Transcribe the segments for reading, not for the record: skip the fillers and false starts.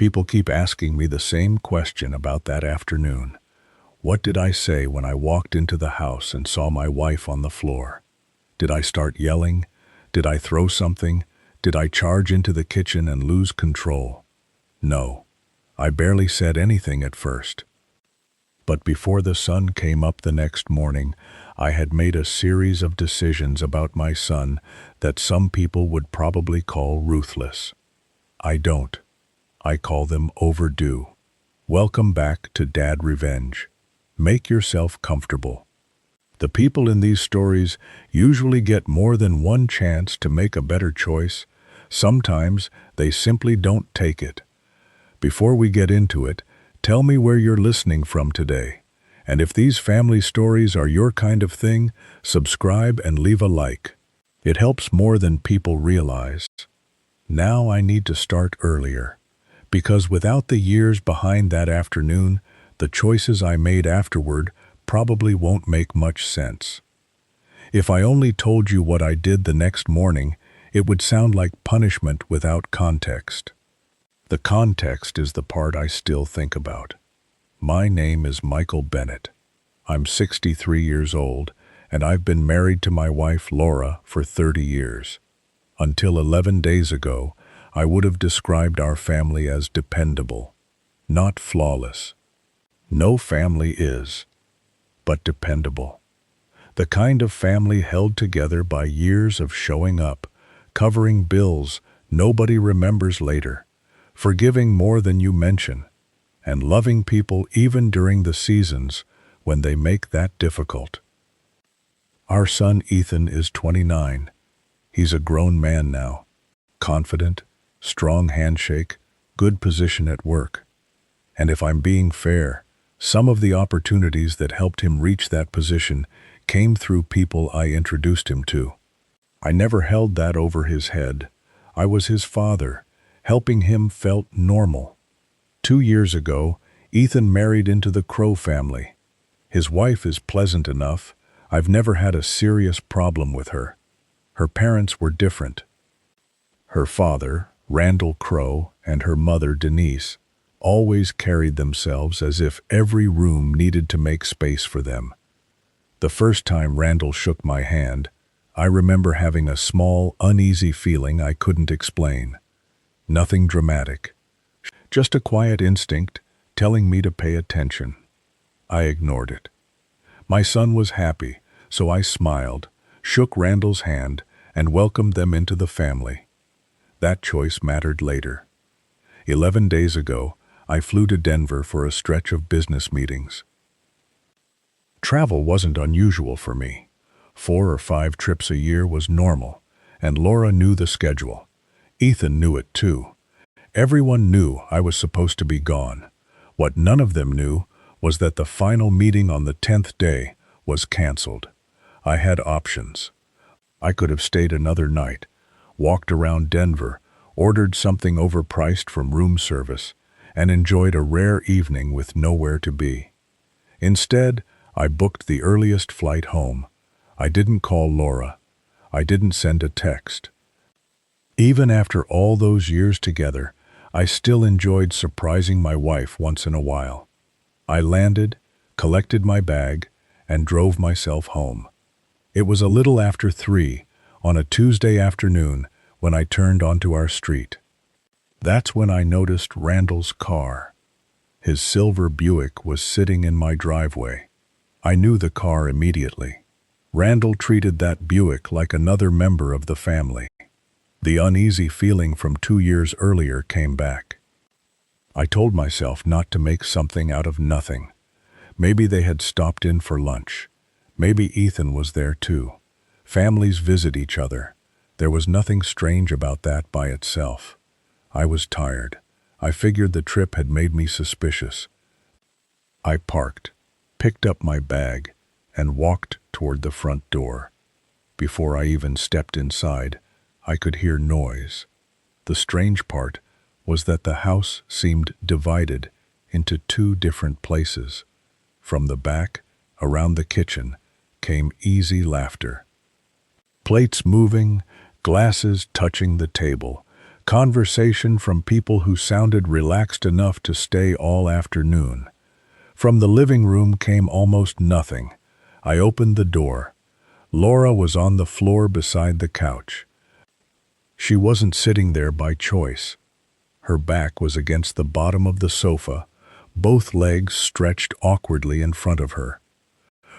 People keep asking me the same question about that afternoon. What did I say when I walked into the house and saw my wife on the floor? Did I start yelling? Did I throw something? Did I charge into the kitchen and lose control? No, I barely said anything at first. But before the sun came up the next morning, I had made a series of decisions about my son that some people would probably call ruthless. I don't. I call them overdue. Welcome back to Dad Revenge. Make yourself comfortable. The people in these stories usually get more than one chance to make a better choice. Sometimes they simply don't take it. Before we get into it, tell me where you're listening from today. And if these family stories are your kind of thing, subscribe and leave a like. It helps more than people realize. Now I need to start earlier, because without the years behind that afternoon, the choices I made afterward probably won't make much sense. If I only told you what I did the next morning, it would sound like punishment without context. The context is the part I still think about. My name is Michael Bennett. I'm 63 years old, and I've been married to my wife Laura for 30 years. Until 11 days ago, I would have described our family as dependable, not flawless. No family is, but dependable. The kind of family held together by years of showing up, covering bills nobody remembers later, forgiving more than you mention, and loving people even during the seasons when they make that difficult. Our son Ethan is 29. He's a grown man now, confident, strong handshake, good position at work. And if I'm being fair, some of the opportunities that helped him reach that position came through people I introduced him to. I never held that over his head. I was his father. Helping him felt normal. 2 years ago, Ethan married into the Crow family. His wife is pleasant enough. I've never had a serious problem with her. Her parents were different. Her father, Randall Crow, and her mother, Denise, always carried themselves as if every room needed to make space for them. The first time Randall shook my hand, I remember having a small, uneasy feeling I couldn't explain. Nothing dramatic. Just a quiet instinct telling me to pay attention. I ignored it. My son was happy, so I smiled, shook Randall's hand, and welcomed them into the family. That choice mattered later. 11 days ago, I flew to Denver for a stretch of business meetings. Travel wasn't unusual for me. 4 or 5 trips a year was normal, and Laura knew the schedule. Ethan knew it too. Everyone knew I was supposed to be gone. What none of them knew was that the final meeting on the 10th day was canceled. I had options. I could have stayed another night, walked around Denver, ordered something overpriced from room service, and enjoyed a rare evening with nowhere to be. Instead, I booked the earliest flight home. I didn't call Laura. I didn't send a text. Even after all those years together, I still enjoyed surprising my wife once in a while. I landed, collected my bag, and drove myself home. It was a little after 3 on a Tuesday afternoon when I turned onto our street. That's when I noticed Randall's car. His silver Buick was sitting in my driveway. I knew the car immediately. Randall treated that Buick like another member of the family. The uneasy feeling from 2 years earlier came back. I told myself not to make something out of nothing. Maybe they had stopped in for lunch. Maybe Ethan was there too. Families visit each other. There was nothing strange about that by itself. I was tired. I figured the trip had made me suspicious. I parked, picked up my bag, and walked toward the front door. Before I even stepped inside, I could hear noise. The strange part was that the house seemed divided into 2 different places. From the back, around the kitchen, came easy laughter. Plates moving, glasses touching the table, Conversation from people who sounded relaxed enough to stay all afternoon. From the living room came almost nothing. I opened the door. Laura was on the floor beside the couch. She wasn't sitting there by choice. Her back was against the bottom of the sofa, both legs stretched awkwardly in front of her.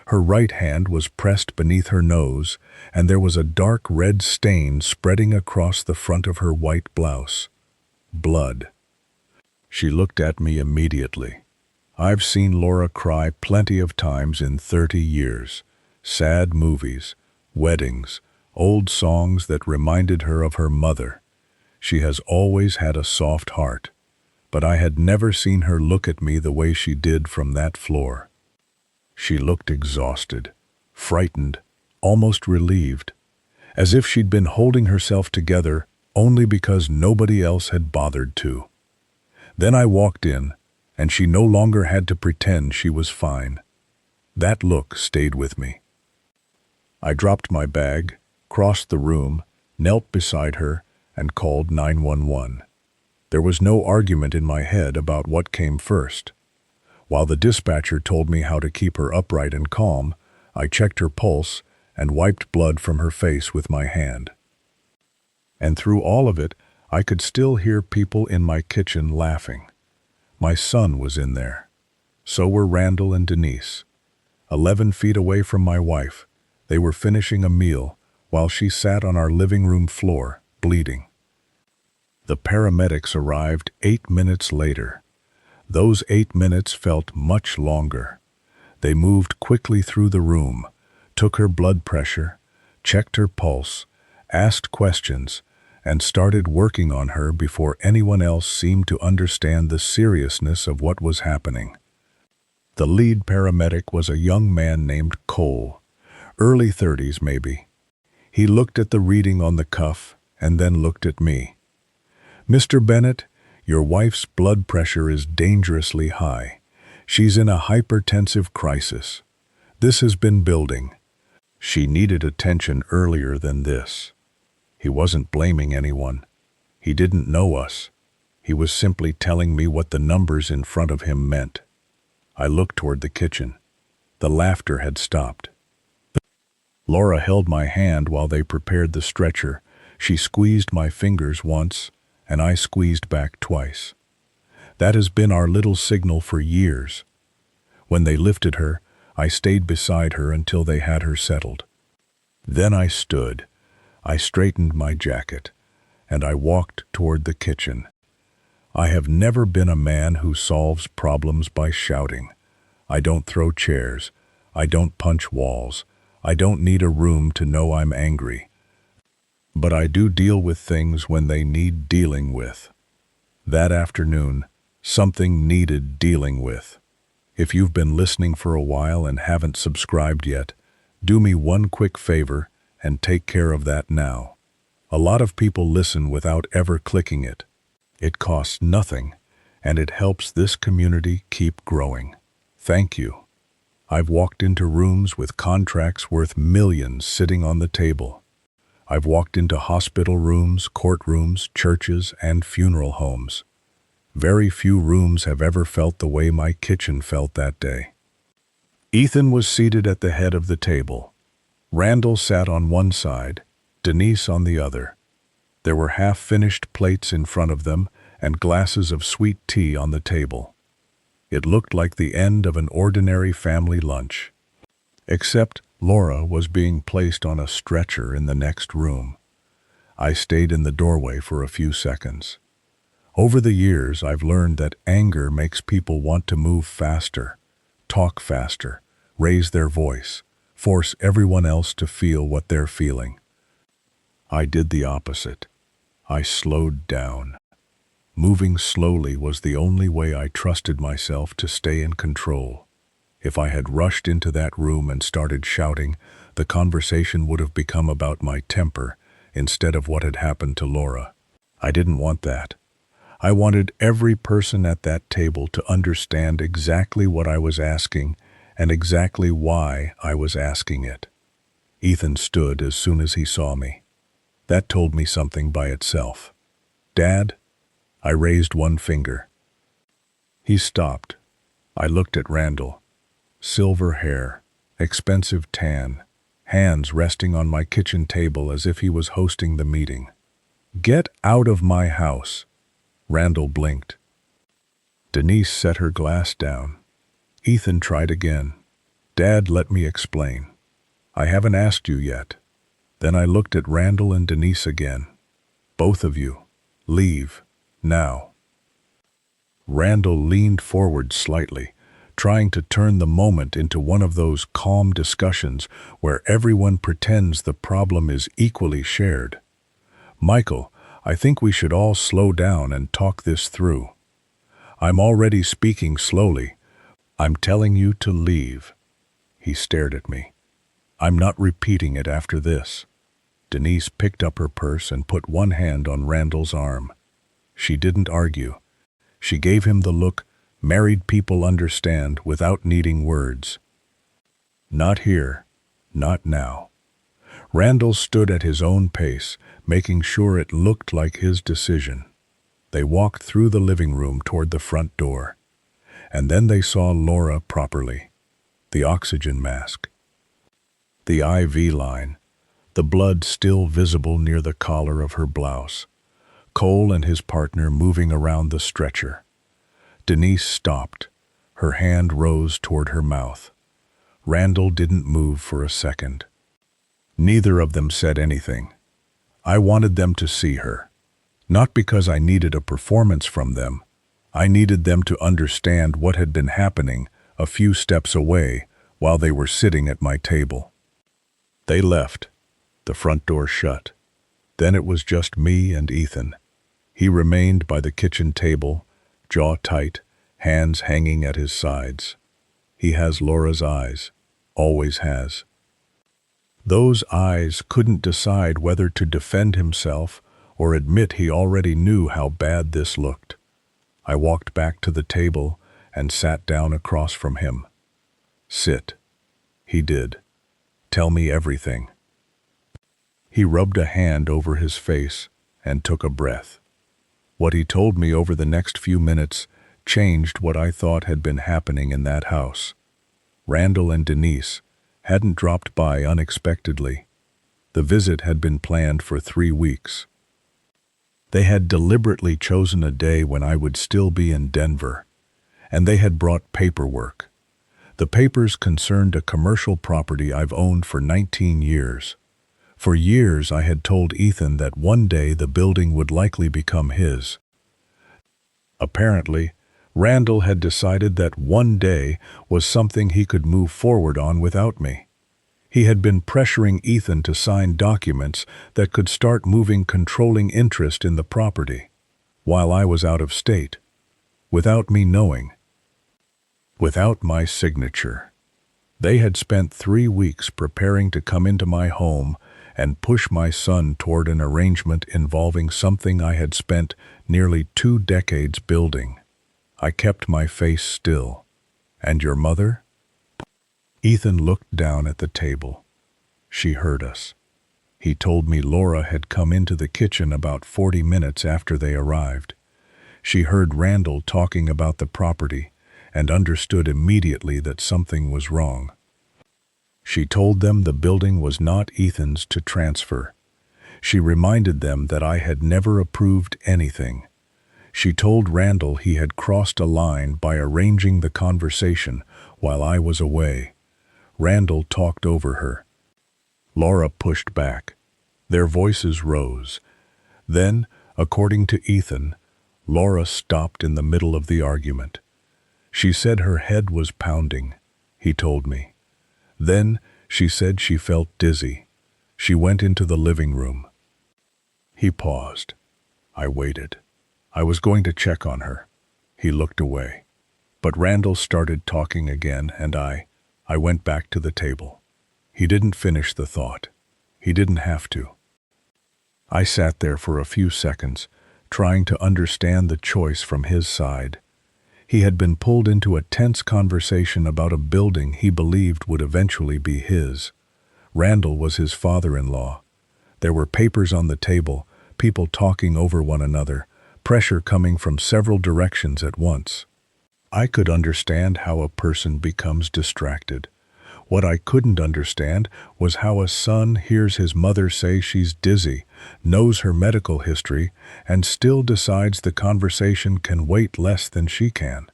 Her right hand was pressed beneath her nose, and there was a dark red stain spreading across the front of her white blouse. Blood. She looked at me immediately. I've seen Laura cry plenty of times in 30 years. Sad movies, weddings, old songs that reminded her of her mother. She has always had a soft heart, but I had never seen her look at me the way she did from that floor. She looked exhausted, frightened, almost relieved, as if she'd been holding herself together only because nobody else had bothered to. Then I walked in, and she no longer had to pretend she was fine. That look stayed with me. I dropped my bag, crossed the room, knelt beside her, and called 911. There was no argument in my head about what came first. While the dispatcher told me how to keep her upright and calm, I checked her pulse and wiped blood from her face with my hand. And through all of it, I could still hear people in my kitchen laughing. My son was in there. So were Randall and Denise. 11 feet away from my wife, they were finishing a meal while she sat on our living room floor, bleeding. The paramedics arrived 8 minutes later. Those 8 minutes felt much longer. They moved quickly through the room, took her blood pressure, checked her pulse, asked questions, and started working on her before anyone else seemed to understand the seriousness of what was happening. The lead paramedic was a young man named Cole, early 30s maybe. He looked at the reading on the cuff and then looked at me. "Mr. Bennett, your wife's blood pressure is dangerously high. She's in a hypertensive crisis. This has been building. She needed attention earlier than this." He wasn't blaming anyone. He didn't know us. He was simply telling me what the numbers in front of him meant. I looked toward the kitchen. The laughter had stopped. Laura held my hand while they prepared the stretcher. She squeezed my fingers once, and I squeezed back twice. That has been our little signal for years. When they lifted her, I stayed beside her until they had her settled. Then I stood. I straightened my jacket, and I walked toward the kitchen. I have never been a man who solves problems by shouting. I don't throw chairs. I don't punch walls. I don't need a room to know I'm angry. But I do deal with things when they need dealing with. That afternoon, something needed dealing with. If you've been listening for a while and haven't subscribed yet, do me one quick favor and take care of that now. A lot of people listen without ever clicking it. It costs nothing, and it helps this community keep growing. Thank you. I've walked into rooms with contracts worth millions sitting on the table. I've walked into hospital rooms, courtrooms, churches, and funeral homes. Very few rooms have ever felt the way my kitchen felt that day. Ethan was seated at the head of the table. Randall sat on one side, Denise on the other. There were half-finished plates in front of them and glasses of sweet tea on the table. It looked like the end of an ordinary family lunch. Except Laura was being placed on a stretcher in the next room. I stayed in the doorway for a few seconds. Over the years, I've learned that anger makes people want to move faster, talk faster, raise their voice, force everyone else to feel what they're feeling. I did the opposite. I slowed down. Moving slowly was the only way I trusted myself to stay in control. If I had rushed into that room and started shouting, the conversation would have become about my temper instead of what had happened to Laura. I didn't want that. I wanted every person at that table to understand exactly what I was asking and exactly why I was asking it. Ethan stood as soon as he saw me. That told me something by itself. Dad, I raised one finger. He stopped. I looked at Randall. Silver hair, expensive tan, hands resting on my kitchen table as if he was hosting the meeting. Get out of my house. Randall blinked. Denise set her glass down. Ethan tried again. Dad, let me explain. I haven't asked you yet. Then I looked at Randall and Denise again. Both of you, leave, now. Randall leaned forward slightly, trying to turn the moment into one of those calm discussions where everyone pretends the problem is equally shared. Michael, I think we should all slow down and talk this through. I'm already speaking slowly. I'm telling you to leave. He stared at me. I'm not repeating it after this. Denise picked up her purse and put one hand on Randall's arm. She didn't argue. She gave him the look married people understand without needing words. Not here, not now. Randall stood at his own pace, making sure it looked like his decision. They walked through the living room toward the front door. And then they saw Laura properly. The oxygen mask. The IV line. The blood still visible near the collar of her blouse. Cole and his partner moving around the stretcher. Denise stopped. Her hand rose toward her mouth. Randall didn't move for a second. Neither of them said anything. I wanted them to see her. Not because I needed a performance from them. I needed them to understand what had been happening a few steps away while they were sitting at my table. They left. The front door shut. Then it was just me and Ethan. He remained by the kitchen table, jaw tight, hands hanging at his sides. He has Laura's eyes. Always has. Those eyes couldn't decide whether to defend himself or admit he already knew how bad this looked. I walked back to the table and sat down across from him. Sit. He did. Tell me everything. He rubbed a hand over his face and took a breath. What he told me over the next few minutes changed what I thought had been happening in that house. Randall and Denise hadn't dropped by unexpectedly. The visit had been planned for 3 weeks. They had deliberately chosen a day when I would still be in Denver, and they had brought paperwork. The papers concerned a commercial property I've owned for 19 years. For years I had told Ethan that one day the building would likely become his. Apparently, Randall had decided that one day was something he could move forward on without me. He had been pressuring Ethan to sign documents that could start moving controlling interest in the property, while I was out of state, without me knowing, without my signature. They had spent 3 weeks preparing to come into my home and push my son toward an arrangement involving something I had spent nearly 2 decades building. I kept my face still. And your mother? Ethan looked down at the table. She heard us. He told me Laura had come into the kitchen about 40 minutes after they arrived. She heard Randall talking about the property and understood immediately that something was wrong. She told them the building was not Ethan's to transfer. She reminded them that I had never approved anything. She told Randall he had crossed a line by arranging the conversation while I was away. Randall talked over her. Laura pushed back. Their voices rose. Then, according to Ethan, Laura stopped in the middle of the argument. She said her head was pounding, he told me. Then she said she felt dizzy. She went into the living room. He paused. I waited. I was going to check on her. He looked away. But Randall started talking again, and I went back to the table. He didn't finish the thought. He didn't have to. I sat there for a few seconds, trying to understand the choice from his side. He had been pulled into a tense conversation about a building he believed would eventually be his. Randall was his father-in-law. There were papers on the table, people talking over one another, pressure coming from several directions at once. I could understand how a person becomes distracted. What I couldn't understand was how a son hears his mother say she's dizzy, knows her medical history, and still decides the conversation can wait less than she can.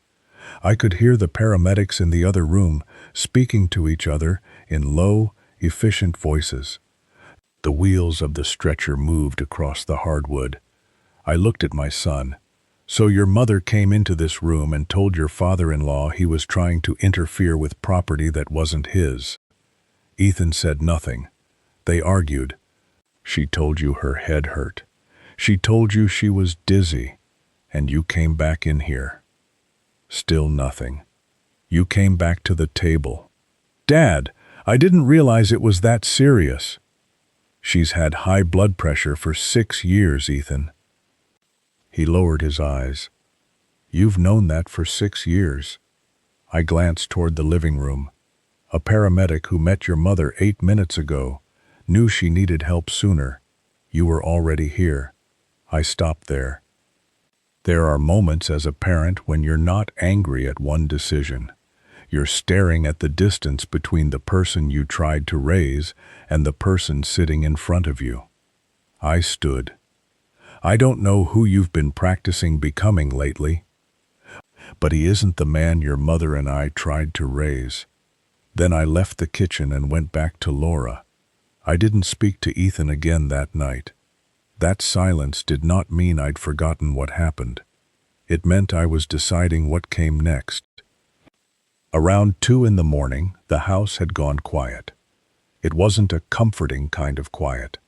I could hear the paramedics in the other room speaking to each other in low, efficient voices. The wheels of the stretcher moved across the hardwood. I looked at my son. "So your mother came into this room and told your father-in-law he was trying to interfere with property that wasn't his." Ethan said nothing. They argued. "She told you her head hurt. She told you she was dizzy. And you came back in here." Still nothing. "You came back to the table." "Dad, I didn't realize it was that serious." "She's had high blood pressure for 6 years, Ethan." He lowered his eyes. "You've known that for 6 years." I glanced toward the living room. "A paramedic who met your mother 8 minutes ago knew she needed help sooner. You were already here." I stopped there. There are moments as a parent when you're not angry at one decision. You're staring at the distance between the person you tried to raise and the person sitting in front of you. I stood. "I don't know who you've been practicing becoming lately, but he isn't the man your mother and I tried to raise." Then I left the kitchen and went back to Laura. I didn't speak to Ethan again that night. That silence did not mean I'd forgotten what happened. It meant I was deciding what came next. Around 2 in the morning, the house had gone quiet. It wasn't a comforting kind of quiet.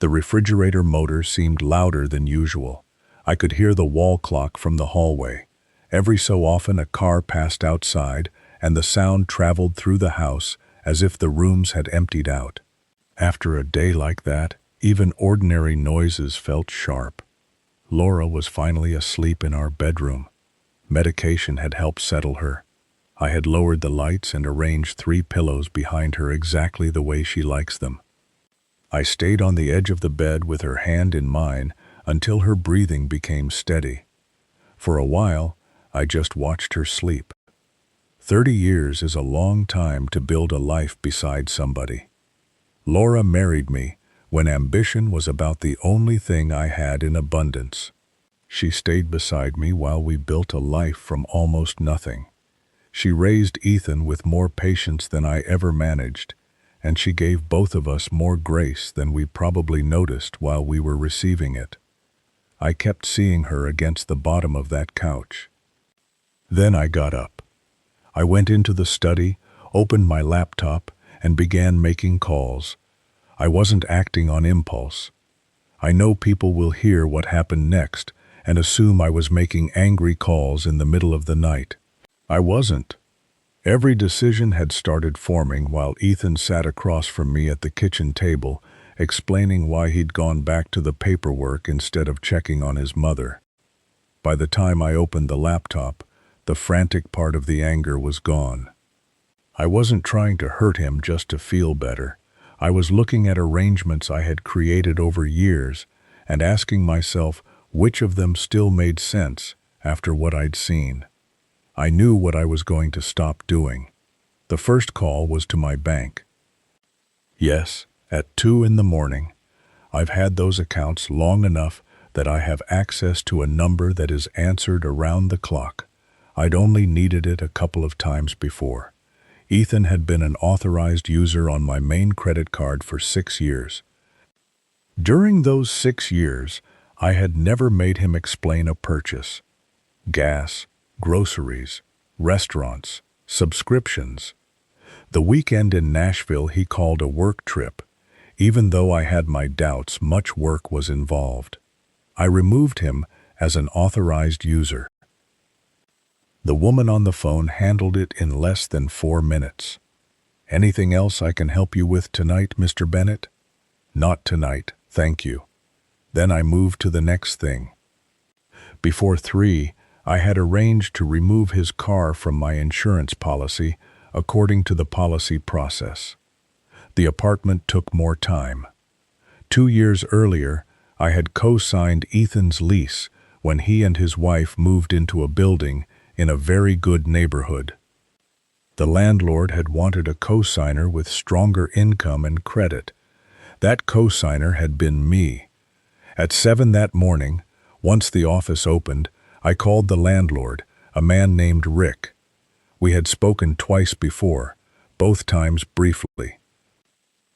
The refrigerator motor seemed louder than usual. I could hear the wall clock from the hallway. Every so often a car passed outside, and the sound traveled through the house as if the rooms had emptied out. After a day like that, even ordinary noises felt sharp. Laura was finally asleep in our bedroom. Medication had helped settle her. I had lowered the lights and arranged 3 pillows behind her exactly the way she likes them. I stayed on the edge of the bed with her hand in mine until her breathing became steady. For a while, I just watched her sleep. 30 years is a long time to build a life beside somebody. Laura married me when ambition was about the only thing I had in abundance. She stayed beside me while we built a life from almost nothing. She raised Ethan with more patience than I ever managed, and she gave both of us more grace than we probably noticed while we were receiving it. I kept seeing her against the bottom of that couch. Then I got up. I went into the study, opened my laptop, and began making calls. I wasn't acting on impulse. I know people will hear what happened next and assume I was making angry calls in the middle of the night. I wasn't. Every decision had started forming while Ethan sat across from me at the kitchen table, explaining why he'd gone back to the paperwork instead of checking on his mother. By the time I opened the laptop, the frantic part of the anger was gone. I wasn't trying to hurt him just to feel better. I was looking at arrangements I had created over years and asking myself which of them still made sense after what I'd seen. I knew what I was going to stop doing. The first call was to my bank. Yes, at 2 in the morning. I've had those accounts long enough that I have access to a number that is answered around the clock. I'd only needed it a couple of times before. Ethan had been an authorized user on my main credit card for 6 years. During those 6 years, I had never made him explain a purchase. Gas, groceries, restaurants, subscriptions. The weekend in Nashville he called a work trip. Even though I had my doubts, much work was involved. I removed him as an authorized user. The woman on the phone handled it in less than 4 minutes. "Anything else I can help you with tonight, Mr. Bennett?" "Not tonight, thank you." Then I moved to the next thing. Before 3, I had arranged to remove his car from my insurance policy according to the policy process. The apartment took more time. 2 years earlier, I had co-signed Ethan's lease when he and his wife moved into a building in a very good neighborhood. The landlord had wanted a co-signer with stronger income and credit. That co-signer had been me. At 7 that morning, once the office opened, I called the landlord, a man named Rick. We had spoken twice before, both times briefly.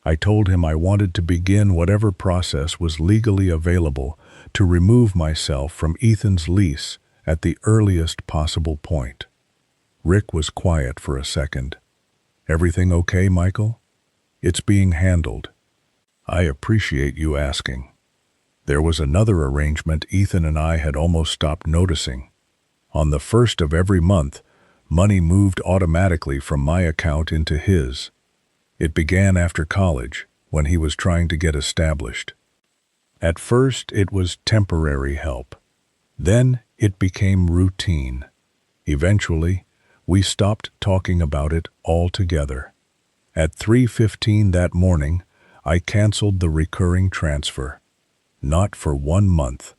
I told him I wanted to begin whatever process was legally available to remove myself from Ethan's lease at the earliest possible point. Rick was quiet for a second. "Everything okay, Michael?" "It's being handled." "I appreciate you asking." There was another arrangement Ethan and I had almost stopped noticing. On the 1st of every month, money moved automatically from my account into his. It began after college, when he was trying to get established. At first, it was temporary help. Then, it became routine. Eventually, we stopped talking about it altogether. At 3:15 that morning, I canceled the recurring transfer. Not for 1 month.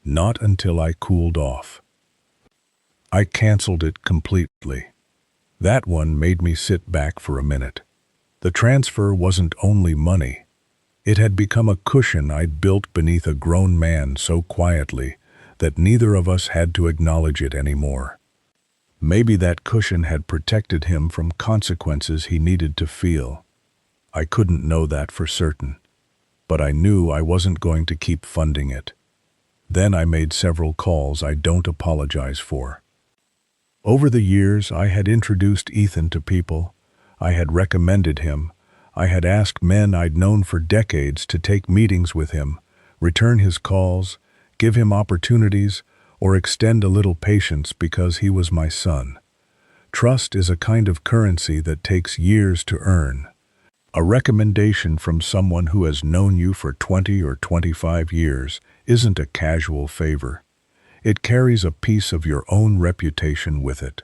Not until I cooled off. I canceled it completely. That one made me sit back for a minute. The transfer wasn't only money. It had become a cushion I'd built beneath a grown man so quietly that neither of us had to acknowledge it anymore. Maybe that cushion had protected him from consequences he needed to feel. I couldn't know that for certain, but I knew I wasn't going to keep funding it. Then I made several calls I don't apologize for. Over the years, I had introduced Ethan to people. I had recommended him. I had asked men I'd known for decades to take meetings with him, return his calls, give him opportunities, or extend a little patience because he was my son. Trust is a kind of currency that takes years to earn. A recommendation from someone who has known you for 20 or 25 years isn't a casual favor. It carries a piece of your own reputation with it.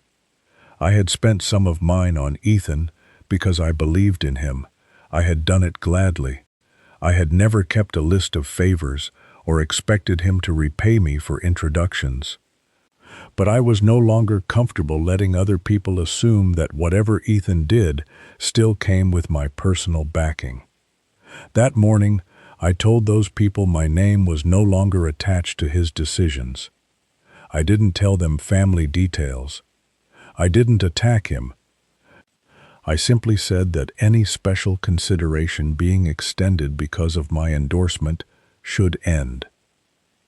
I had spent some of mine on Ethan because I believed in him. I had done it gladly. I had never kept a list of favors or expected him to repay me for introductions. But I was no longer comfortable letting other people assume that whatever Ethan did still came with my personal backing. That morning, I told those people my name was no longer attached to his decisions. I didn't tell them family details. I didn't attack him. I simply said that any special consideration being extended because of my endorsement should end.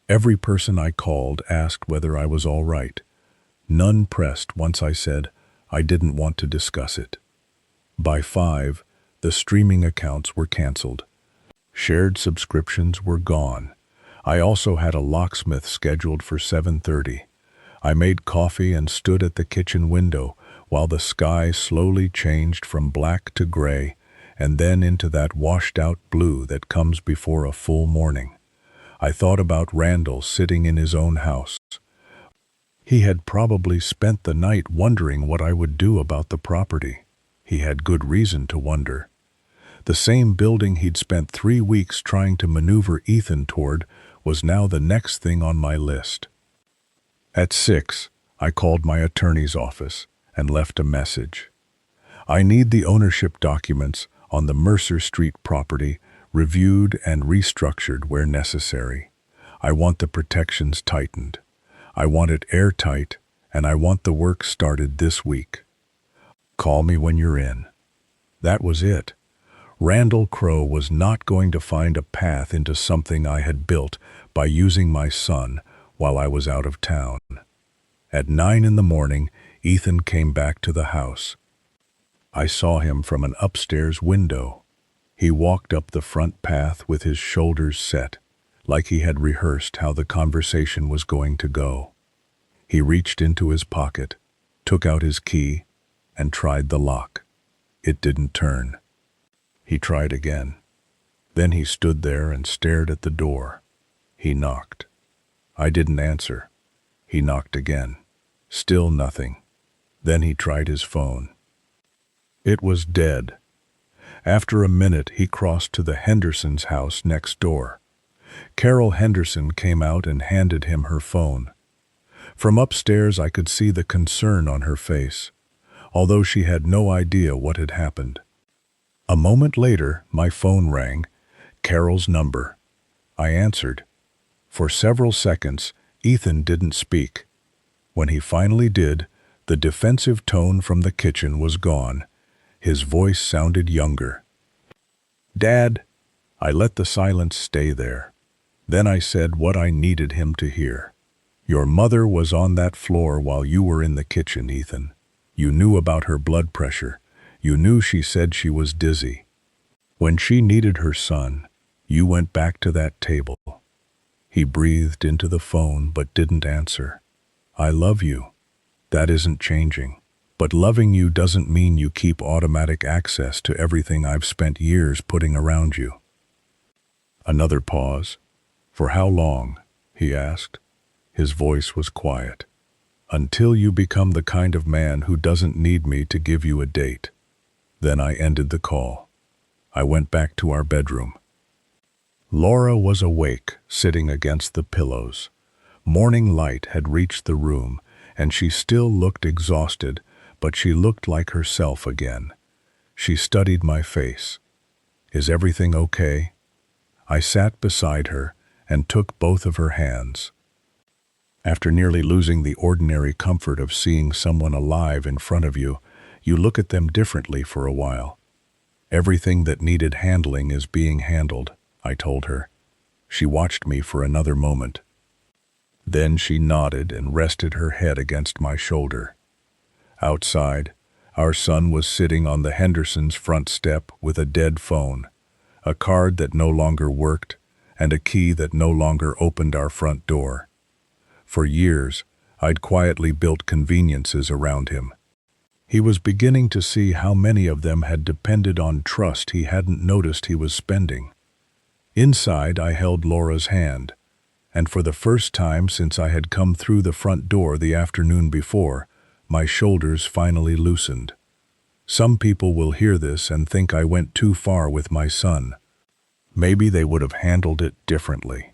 Every person I called asked whether I was all right. None pressed once I said I didn't want to discuss it. By 5, the streaming accounts were canceled. Shared subscriptions were gone. I also had a locksmith scheduled for 7:30. I made coffee and stood at the kitchen window while the sky slowly changed from black to gray and then into that washed-out blue that comes before a full morning. I thought about Randall sitting in his own house. He had probably spent the night wondering what I would do about the property. He had good reason to wonder. The same building he'd spent 3 weeks trying to maneuver Ethan toward was now the next thing on my list. At 6, I called my attorney's office and left a message. I need the ownership documents on the Mercer Street property reviewed and restructured where necessary. I want the protections tightened. I want it airtight, and I want the work started this week. Call me when you're in. That was it. Randall Crowe was not going to find a path into something I had built by using my son while I was out of town. At 9 in the morning, Ethan came back to the house. I saw him from an upstairs window. He walked up the front path with his shoulders set, like he had rehearsed how the conversation was going to go. He reached into his pocket, took out his key, and tried the lock. It didn't turn. He tried again. Then he stood there and stared at the door. He knocked. I didn't answer. He knocked again. Still nothing. Then he tried his phone. It was dead. After a minute, he crossed to the Hendersons' house next door. Carol Henderson came out and handed him her phone. From upstairs I could see the concern on her face, although she had no idea what had happened. A moment later, my phone rang, Carol's number. I answered. For several seconds, Ethan didn't speak. When he finally did, the defensive tone from the kitchen was gone. His voice sounded younger. "Dad." I let the silence stay there. Then I said what I needed him to hear. "Your mother was on that floor while you were in the kitchen, Ethan. You knew about her blood pressure. You knew she said she was dizzy. When she needed her son, you went back to that table." He breathed into the phone but didn't answer. "I love you. That isn't changing. But loving you doesn't mean you keep automatic access to everything I've spent years putting around you." Another pause. "For how long?" he asked. His voice was quiet. "Until you become the kind of man who doesn't need me to give you a date." Then I ended the call. I went back to our bedroom. Laura was awake, sitting against the pillows. Morning light had reached the room, and she still looked exhausted, but she looked like herself again. She studied my face. "Is everything okay?" I sat beside her and took both of her hands. After nearly losing the ordinary comfort of seeing someone alive in front of you, you look at them differently for a while. "Everything that needed handling is being handled," I told her. She watched me for another moment. Then she nodded and rested her head against my shoulder. Outside, our son was sitting on the Hendersons' front step with a dead phone, a card that no longer worked, and a key that no longer opened our front door. For years, I'd quietly built conveniences around him. He was beginning to see how many of them had depended on trust he hadn't noticed he was spending. Inside, I held Laura's hand, and for the first time since I had come through the front door the afternoon before, my shoulders finally loosened. Some people will hear this and think I went too far with my son. Maybe they would have handled it differently.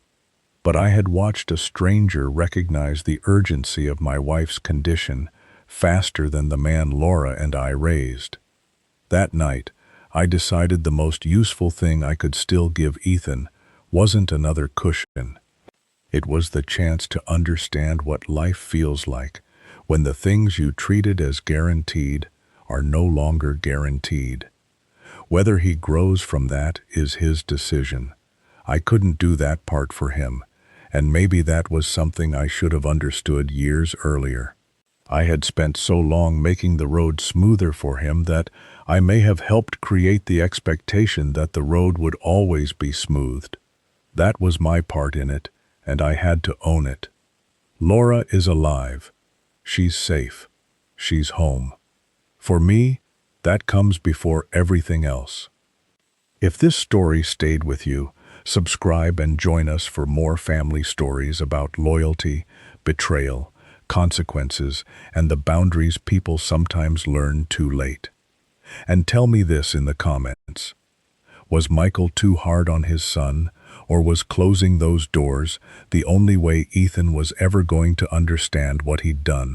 But I had watched a stranger recognize the urgency of my wife's condition faster than the man Laura and I raised. That night, I decided the most useful thing I could still give Ethan wasn't another cushion. It was the chance to understand what life feels like when the things you treated as guaranteed are no longer guaranteed. Whether he grows from that is his decision. I couldn't do that part for him, and maybe that was something I should have understood years earlier. I had spent so long making the road smoother for him that I may have helped create the expectation that the road would always be smoothed. That was my part in it, and I had to own it. Laura is alive. She's safe. She's home. For me, that comes before everything else. If this story stayed with you, subscribe and join us for more family stories about loyalty, betrayal, consequences, and the boundaries people sometimes learn too late. And tell me this in the comments. Was Michael too hard on his son, or was closing those doors the only way Ethan was ever going to understand what he'd done?